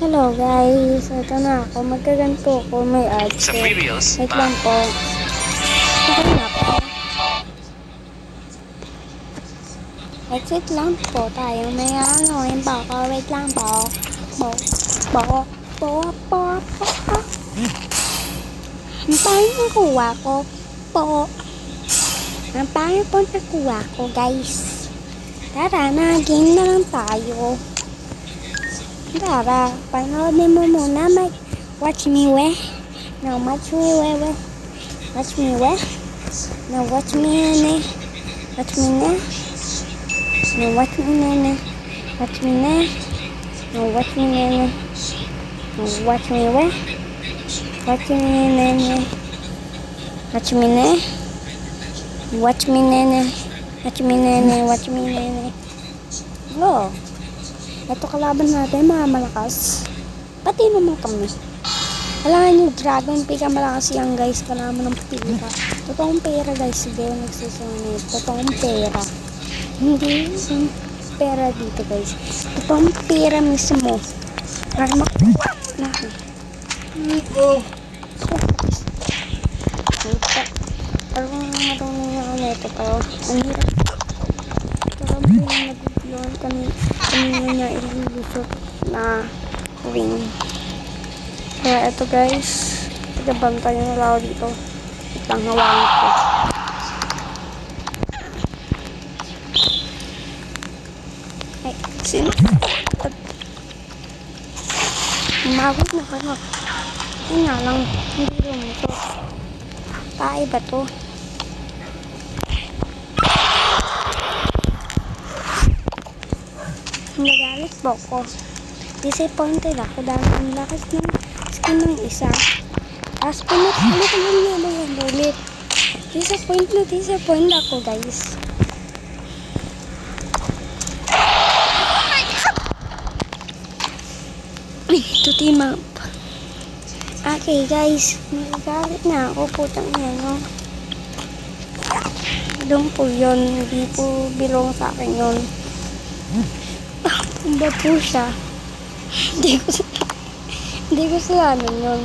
Hello guys, ito na ako. Magkaganto ako. May ads. Wait lang po. Okay na po. Wait lang po tayo. May anoin po ako. Wait lang po. Po. Ang paano nakuha ko? Po. Ang paano po nakuha ko guys? Tara na, game na lang tayo. Tara, panoodin mo muna. Watch me we. No, watch me we. Watch me we. No, watch me nene. Watch me ne. No, watch me nene. Watch me ne. No, watch me nene. No, watch me we. Watch me nene. Watch me ne. Watch me nene. Watch me nene. Watch me nene. Go. Ito kalaban natin, mga malakas. Pati naman kami. Kailangan yung Dragon Pika malakas yan guys. Kailangan ng pera. Totoong pera guys. Hindi yung nagsisunod. Totoong pera. Hindi yung pera dito guys. Totoong pera mismo. Para makuha natin. Parang marunong na ano ito. Pero ang hirap. Parang pinag-upload kami. Kanina niya ililusot na ring. Kaya ito guys, tagabantay na lang ako dito. Itang hawakan ko. Ay, sino? Umawit na ka na. Ay nga lang, hindi lumito. Tae ba to? Nagalit po ko. Disappointed ako dahil ang lakas ng skin ng isa. Tapos pinatalo ko lang niya ng ulit. Disappoint ako guys. Ay, ito team up. Okay guys, nagalit na ako. Putang yan, no? Doon po yun. Hindi po belong sa akin yun. Ba po siya? Hindi ko sila ano yun.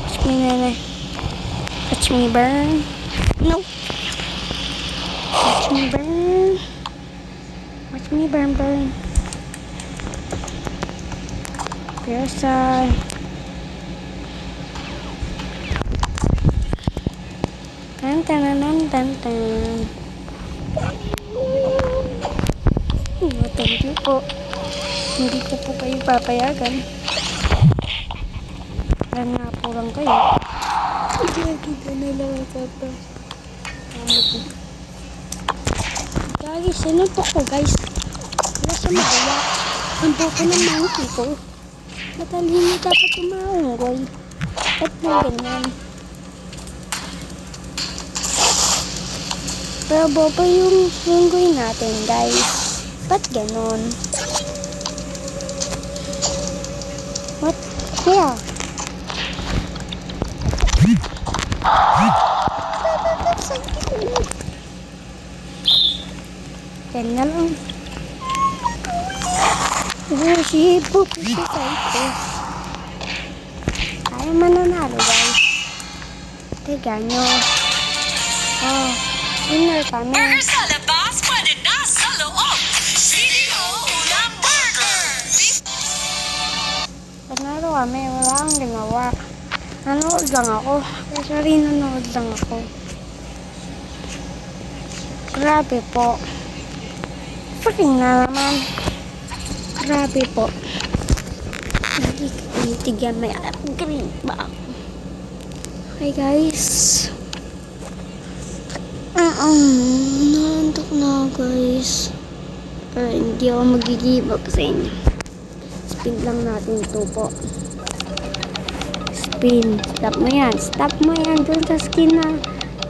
Watch me nene. Watch me burn. No. Watch me burn. Watch me burn. Parasite. Tan. Thank you po. Hindi ko po kayo papayagan. Alam nga po lang kayo. Kita nila matata. Guys, sino po ko guys? Wala siya magawa. Ang buko ng monkey ko. Matalino dapat umahunggoy. Ba't mo ganyan? Pero bobo yung lunggoy natin guys. Ba't ganon? What? Kaya? Ganyan lang. Pushi tayo. Tayo mananalo guys. Tiga nyo. Oh. Winner kami. Burger sa labas, pwede na sa loob. CDO Ulam Burger. Panalo kami, wala akong ginawa. Nanood lang ako. Kasi nanood lang ako. Grabe po. Freaking na naman. Grabe po. Hindi ka tinitigyan, may upgrade ba? Okay guys. Naantok na guys. Hindi ako mag-give up sa inyo. Speed lang natin ito po. Spin. Stop mo yan. Stop mo yan dun sa skin na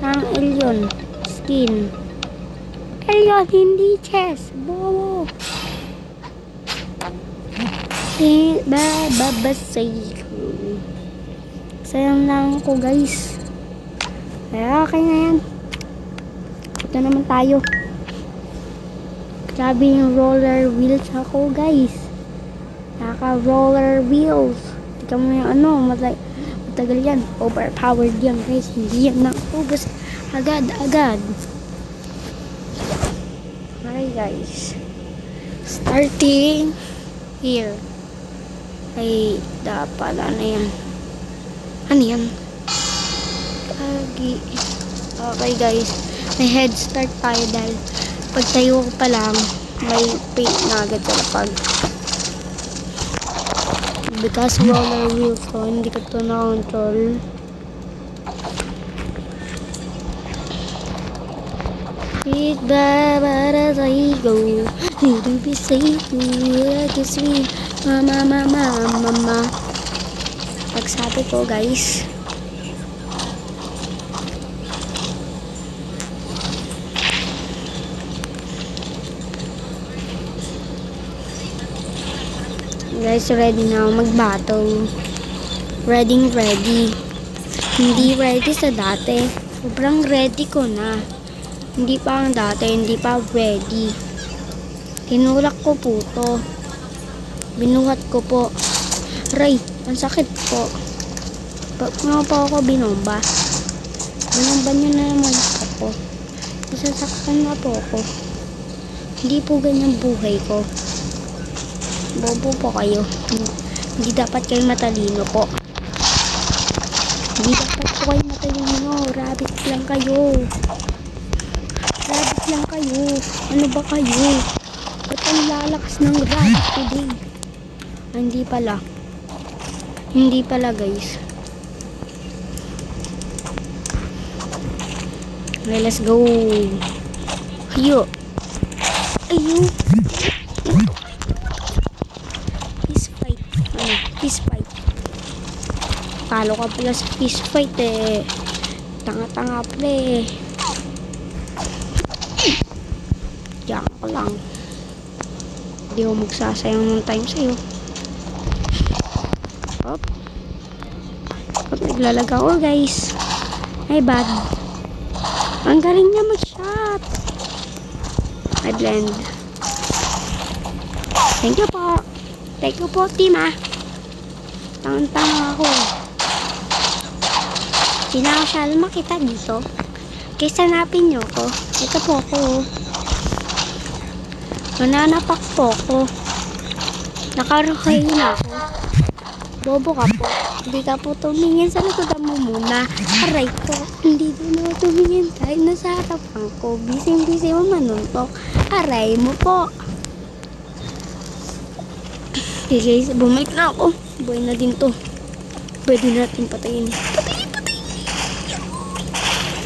ng alien. Skin. Alien, hindi chest. Bobo. Babasay ko. Sayang lang ko guys. Kaya okay na yan. Dito naman tayo. Grabe yung roller wheels ako, guys. Naka-roller wheels. Tika mo yung matagal yan. Overpowered yan, guys. Hindi yan naubos agad-agad. Okay, guys. Starting here. Ay, dapat ano yan? Ano yan? Kagi. Okay, guys. May head start tayo dahil pagtayo ko pa lang, may paint na agad sa lapag. Because roller wheels ko, hindi ko ito na-control. Big bad as I go, need to be safe, like it's me, mama. Pagsabi ko, guys. Guys, ready na ako mag-battle. Ready. Hindi ready sa dati. Sobrang ready ko na. Hindi pa ang dati, hindi pa ready. Tinulak ko po to. Binuhat ko po. Aray, ang sakit po. Nga po ako binomba. Binomba nyo na naman ako. Nasasaktan na po ako. Hindi po ganyan buhay ko. Bobo po kayo. Hindi dapat kayo matalino po. Hindi dapat po kayo matalino. Rabbit lang kayo. Rabbit lang kayo. Ano ba kayo? Ba't ang lalakas ng rabbit today? Hindi pala. Hindi pala, guys. Okay, let's go. Ayo. Fist fight. Talo ka pala sa fist fight eh. Tanga-tanga pala eh. Diyan ka lang. Hindi ako magsasayang ng time sa'yo. Hop. Naglalag ako, guys. Ay, bad. Ang galing niya mag-shot. I blend. Thank you po. Thank you po, team ah. Tangan-tanga ako. Hindi na ako siya makita dito. Kaysa hanapin nyo ko. Ito po ako. Mananapak po ako. Nakaruhay na ako. Bobo ka po. Hindi ka po tumingin sa likodan mo muna. Aray ko. Hindi din ako tumingin dahil nasa harapan ko. Bising-bising mo manuntok. Aray mo po. Okay guys, bumalik na ako. Buhay na din to. Pwede natin patayin. Patayin!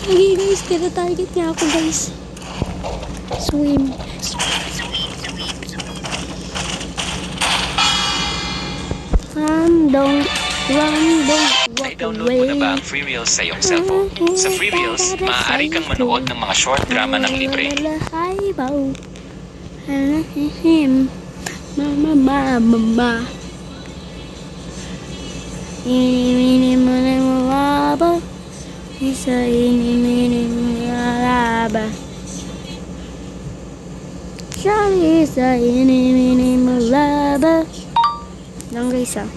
Okay guys, tira-target niya ako guys. Swim. Don't walk Download mo na away. ba ang Free Reels sa iyong cellphone? Sa Free Reels, maaari kang manood ng mga short drama ng libre. Mama. Ini mo na mawaba. Isa ini mo laba. Isa ini mo laba. Lang guys ah.